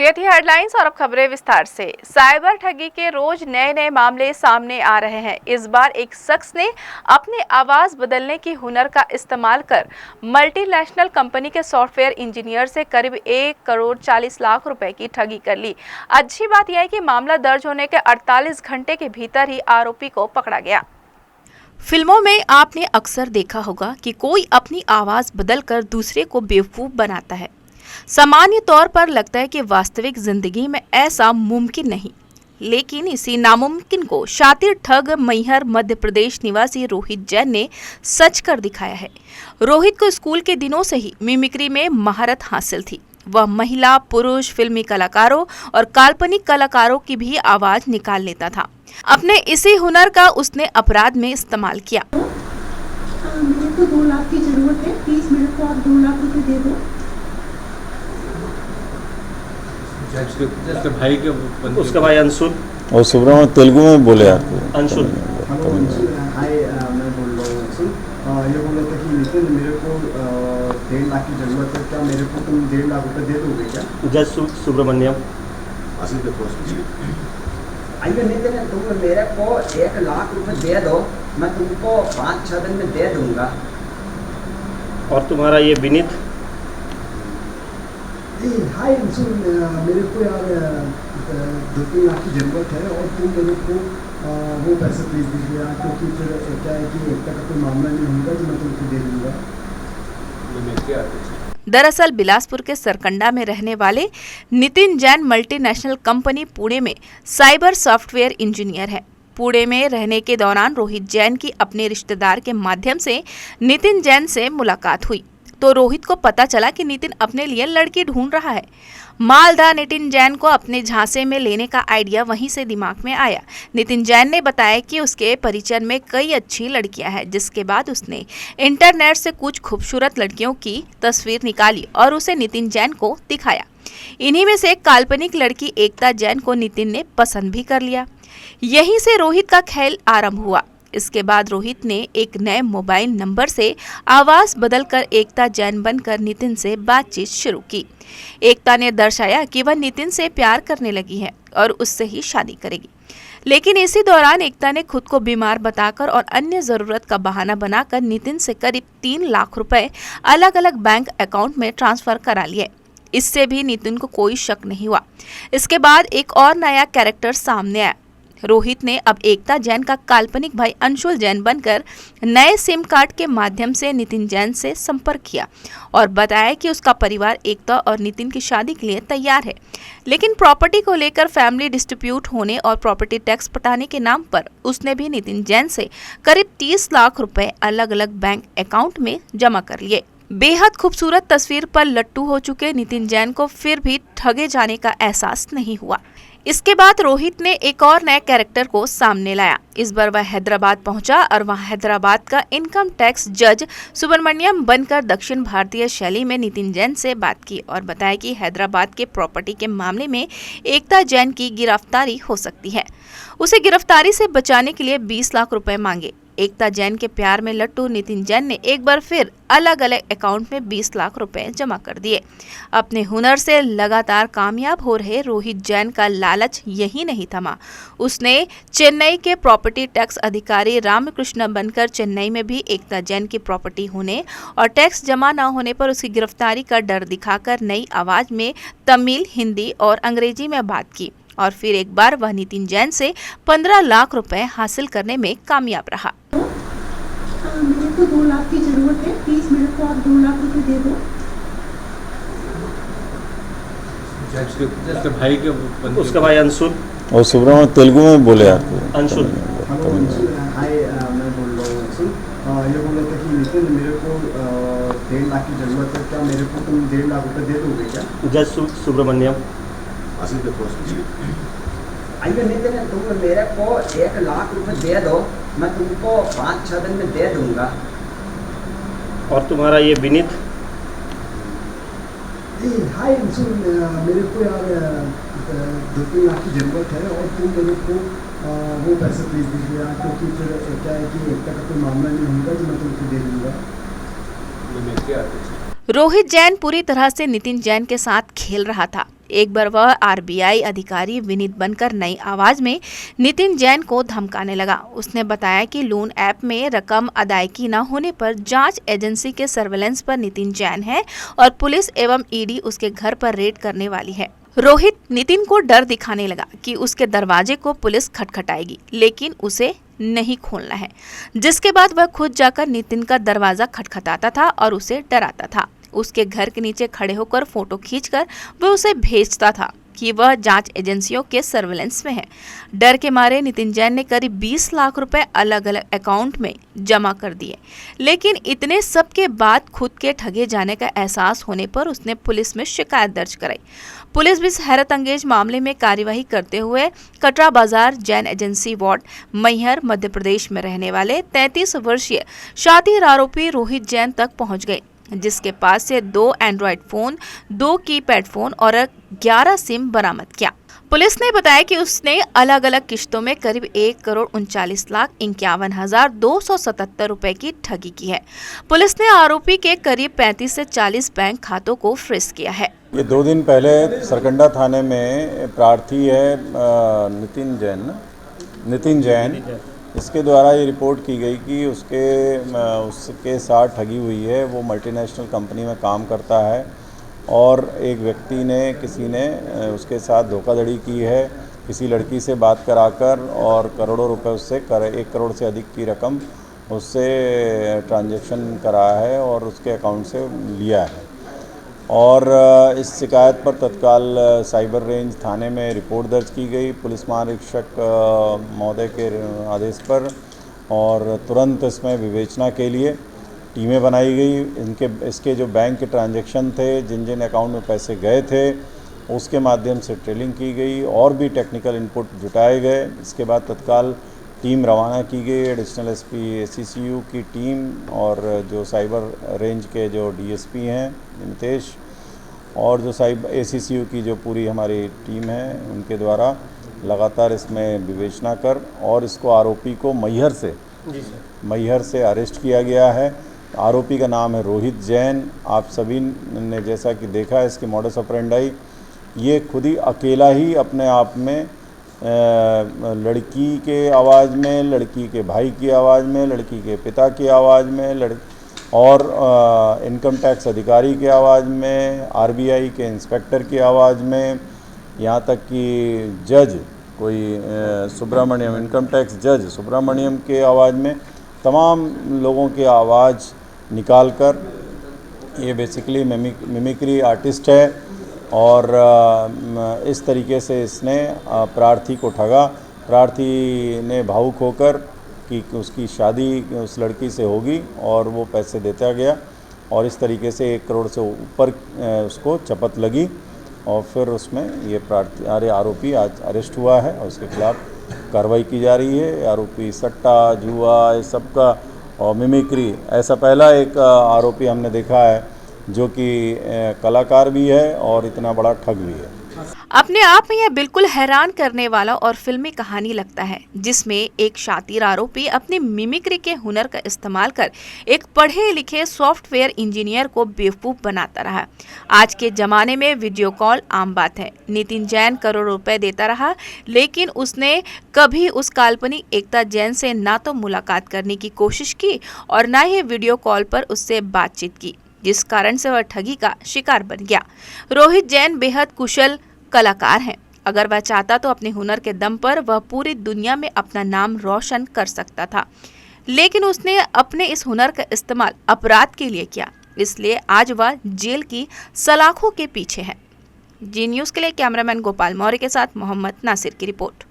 तो ये थी हेडलाइंस और अब खबरें विस्तार से। साइबर ठगी के रोज नए नए मामले सामने आ रहे हैं। इस बार एक शख्स ने अपनी आवाज बदलने की हुनर का इस्तेमाल कर मल्टीनेशनल कंपनी के सॉफ्टवेयर इंजीनियर से करीब 1 करोड़ 40 लाख रुपए की ठगी कर ली। अच्छी बात यह है कि मामला दर्ज होने के 48 घंटे के भीतर ही आरोपी को पकड़ा गया। फिल्मों में आपने अक्सर देखा होगा कि कोई अपनी आवाज बदलकर दूसरे को बेवकूफ बनाता है। सामान्य तौर पर लगता है कि वास्तविक जिंदगी में ऐसा मुमकिन नहीं, लेकिन इसी नामुमकिन को शातिर ठग मैहर मध्य प्रदेश निवासी रोहित जैन ने सच कर दिखाया है। रोहित को स्कूल के दिनों से ही मिमिक्री में महारत हासिल थी। वह महिला, पुरुष, फिल्मी कलाकारों और काल्पनिक कलाकारों की भी आवाज निकाल लेता था। अपने इसी हुनर का उसने अपराध में इस्तेमाल किया। मेरे को 2 लाख की जरूरत है, प्लीज मेरे को आप 2 लाख रुपए दे दो। भाई के उसका भाई अंशुल और सुब्रमण्य तेलुगु में बोले आपको। अंशुल मैं बोल रहा हूँ अंशुल। ये बोल रहा था कि नितिन मेरे को 1.5 लाख की जरूरत है, क्या मेरे को तुम 1.5 लाख रुपए दे दोगे क्या? जज सुब्रमण्यम आइए नितिन, तुम मेरे को 1 लाख रुपए दे दो, मैं तुमको 5-6 दिन में दे दूंगा। और तुम्हारा ये विनीत? हाय अंशुल, मेरे को यार 2-3 लाख की ज़रूरत है और तुम मेरे को वो पैसे प्लीज़ दीजिए यार, क्योंकि फिर क्या है कि एकता का कोई मामला नहीं होगा तो मैं तुमको दे दूँगा। दरअसल बिलासपुर के सरकंडा में रहने वाले नितिन जैन मल्टीनेशनल कंपनी पुणे में साइबर सॉफ्टवेयर इंजीनियर है। पुणे में रहने के दौरान रोहित जैन की अपने रिश्तेदार के माध्यम से नितिन जैन से मुलाकात हुई तो रोहित को पता चला कि नितिन अपने लिए लड़की ढूंढ रहा है। मालदा नितिन जैन को अपने झांसे में लेने का आइडिया वहीं से दिमाग में आया। नितिन जैन ने बताया कि उसके परिचय में कई अच्छी लड़कियां हैं, जिसके बाद उसने इंटरनेट से कुछ खूबसूरत लड़कियों की तस्वीर निकाली और उसे नितिन जैन को दिखाया। इन्हीं में से एक काल्पनिक लड़की एकता जैन को नितिन ने पसंद भी कर लिया। यहीं से रोहित का खेल आरंभ हुआ। इसके बाद रोहित ने एक नए मोबाइल नंबर से आवाज बदलकर एकता जैन बनकर नितिन से बातचीत शुरू की। एकता ने दर्शाया कि वह नितिन से प्यार करने लगी है और उससे ही शादी करेगी, लेकिन इसी दौरान एकता ने खुद को बीमार बताकर और अन्य जरूरत का बहाना बनाकर नितिन से करीब 3 लाख रुपए अलग अलग बैंक अकाउंट में ट्रांसफर करा लिए। इससे भी नितिन को कोई शक नहीं हुआ। इसके बाद एक और नया कैरेक्टर सामने आया। रोहित ने अब एकता जैन का काल्पनिक भाई अंशुल जैन बनकर नए सिम कार्ड के माध्यम से नितिन जैन से संपर्क किया और बताया कि उसका परिवार एकता और नितिन की शादी के लिए तैयार है, लेकिन प्रॉपर्टी को लेकर फैमिली डिस्प्यूट होने और प्रॉपर्टी टैक्स पटाने के नाम पर उसने भी नितिन जैन से करीब 30 लाख रुपए अलग अलग बैंक अकाउंट में जमा कर लिए। बेहद खूबसूरत तस्वीर पर लट्टू हो चुके नितिन जैन को फिर भी ठगे जाने का एहसास नहीं हुआ। इसके बाद रोहित ने एक और नए कैरेक्टर को सामने लाया। इस बार वह हैदराबाद पहुंचा और वहां हैदराबाद का इनकम टैक्स जज सुब्रमण्यम बनकर दक्षिण भारतीय शैली में नितिन जैन से बात की और बताया कि हैदराबाद के प्रॉपर्टी के मामले में एकता जैन की गिरफ्तारी हो सकती है। उसे गिरफ्तारी से बचाने के लिए 20 लाख रुपए मांगे। एकता जैन के प्यार में लट्टू नितिन जैन ने एक बार फिर अलग अलग अकाउंट में 20 लाख रुपए जमा कर दिए। अपने हुनर से लगातार कामयाब हो रहे रोहित जैन का लालच यही नहीं थमा। उसने चेन्नई के प्रॉपर्टी टैक्स अधिकारी रामकृष्ण बनकर चेन्नई में भी एकता जैन की प्रॉपर्टी होने और टैक्स जमा न होने पर उसकी गिरफ्तारी का डर दिखाकर नई आवाज में तमिल, हिंदी और अंग्रेजी में बात की और फिर एक बार वह नितिन जैन से 15 लाख रुपए हासिल करने में कामयाब रहा। मेरे को 2 लाख की जरूरत है, प्लीज मेरे को आप 2 लाख रुपए दे दो। भाई के उसका भाई अंशुल और सुब्रमण्य तेलुगु में बोले आपको। अंशुल हाय, मैं बोल रहा हूँ अंशुल। ये बोल रहा था कि नितिन मेरे को 1.5 लाख की जरूरत है, क्या मेरे को तुम 1.5 लाख रुपए दे दोगे क्या? जज सुब्रमण्यम आइए नितिन, तुम मेरे को 1 लाख रुपए दे दो, मैं तुमको 5-6 दिन में दे दूंगा। और तुम्हारा ये विनीत? हाय अंशुल, मेरे को यार 2-3 लाख की ज़रूरत है और तुम मेरे को वो पैसे प्लीज़ दीजिए यार, क्योंकि फिर क्या है कि एकता का कोई मामला नहीं होगा तो मैं तुमको दे दूँगा। रोहित जैन पूरी तरह से नितिन जैन के साथ खेल रहा था। एक बार वह आरबीआई अधिकारी विनीत बनकर नई आवाज में नितिन जैन को धमकाने लगा। उसने बताया कि लोन ऐप में रकम अदायगी न होने पर जांच एजेंसी के सर्वेलेंस पर नितिन जैन है और पुलिस एवं ईडी उसके घर पर रेड करने वाली है। रोहित नितिन को डर दिखाने लगा कि उसके दरवाजे को पुलिस खटखटाएगी, लेकिन उसे नहीं खोलना है, जिसके बाद वह खुद जाकर नितिन का दरवाजा खटखटाता था और उसे डराता था। उसके घर के नीचे खड़े होकर फोटो खींचकर वह उसे भेजता था कि वह जांच एजेंसियों के सर्वेलेंस में है। डर के मारे नितिन जैन ने करीब 20 लाख रुपए अलग अलग अकाउंट में जमा कर दिए, लेकिन इतने सब के बाद खुद के ठगे जाने का एहसास होने पर उसने पुलिस में शिकायत दर्ज कराई। पुलिस भी इस हैरत अंगेज मामले में कार्यवाही करते हुए कटरा बाजार जैन एजेंसी वार्ड मैहर मध्य प्रदेश में रहने वाले 33 वर्षीय शातिर आरोपी रोहित जैन तक पहुंच गए, जिसके पास से 2 एंड्रॉयड फोन, 2 कीपैड फोन और 11 सिम बरामद किया। पुलिस ने बताया कि उसने अलग अलग किश्तों में करीब 1,39,51,277 रुपए की ठगी की है। पुलिस ने आरोपी के करीब 35 से 40 बैंक खातों को फ्रीज किया है। ये 2 दिन पहले सरकंडा थाने में प्रार्थी है नितिन जैन, इसके द्वारा ये रिपोर्ट की गई कि उसके साथ ठगी हुई है। वो मल्टीनेशनल कंपनी में काम करता है और एक व्यक्ति ने किसी ने उसके साथ धोखाधड़ी की है, किसी लड़की से बात कराकर और करोड़ों रुपए उससे 1 करोड़ से अधिक की रकम उससे ट्रांजैक्शन कराया है और उसके अकाउंट से लिया है। और इस शिकायत पर तत्काल साइबर रेंज थाने में रिपोर्ट दर्ज की गई पुलिस महानिरीक्षक महोदय के आदेश पर, और तुरंत इसमें विवेचना के लिए टीमें बनाई गई। इसके जो बैंक के ट्रांजैक्शन थे, जिन जिन अकाउंट में पैसे गए थे, उसके माध्यम से ट्रेलिंग की गई और भी टेक्निकल इनपुट जुटाए गए। इसके बाद तत्काल टीम रवाना की गई, एडिशनल एसपी ACCU की टीम और जो साइबर रेंज के जो DSP हैं नितेश, और जो साइबर ACCU की जो पूरी हमारी टीम है, उनके द्वारा लगातार इसमें विवेचना कर और इसको आरोपी को मैहर से अरेस्ट किया गया है। आरोपी का नाम है रोहित जैन। आप सभी ने जैसा कि देखा है इसके मॉडस ऑपरेंडाई, ये खुद ही अकेला ही अपने आप में लड़की के आवाज़ में, लड़की के भाई की आवाज़ में, लड़की के पिता की आवाज़ में और इनकम टैक्स अधिकारी की आवाज़ में, RBI के इंस्पेक्टर की आवाज़ में, यहाँ तक कि जज कोई सुब्रमण्यम, इनकम टैक्स जज सुब्रमण्यम के आवाज़ में, तमाम लोगों की आवाज़ निकालकर ये बेसिकली मिमिक्री आर्टिस्ट है और इस तरीके से इसने प्रार्थी को ठगा। प्रार्थी ने भावुक होकर कि उसकी शादी उस लड़की से होगी और वो पैसे देता गया और इस तरीके से 1 करोड़ से ऊपर उसको चपत लगी और फिर उसमें ये आरोपी आज अरेस्ट हुआ है और उसके खिलाफ कार्रवाई की जा रही है। आरोपी सट्टा, जुआ, इस सब का और मिमिक्री, ऐसा पहला एक आरोपी हमने देखा है जो कि कलाकार भी है और इतना बड़ा ठग भी है। अपने आप में यह बिल्कुल हैरान करने वाला और फिल्मी कहानी लगता है, जिसमें एक शातिर आरोपी अपनी मिमिक्री के हुनर का इस्तेमाल कर एक पढ़े लिखे सॉफ्टवेयर इंजीनियर को बेवकूफ बनाता रहा। आज के जमाने में वीडियो कॉल आम बात है। नितिन जैन करोड़ों रुपए देता रहा, लेकिन उसने कभी उस काल्पनिक एकता जैन से ना तो मुलाकात करने की कोशिश की और ना ही वीडियो कॉल पर उससे बातचीत की, जिस कारण से वह ठगी का शिकार बन गया। रोहित जैन बेहद कुशल कलाकार हैं। अगर वह चाहता तो अपने हुनर के दम पर वह पूरी दुनिया में अपना नाम रोशन कर सकता था, लेकिन उसने अपने इस हुनर का इस्तेमाल अपराध के लिए किया, इसलिए आज वह जेल की सलाखों के पीछे है। जी न्यूज़ के लिए कैमरामैन गोपाल मौर्य के साथ मोहम्मद नासिर की रिपोर्ट।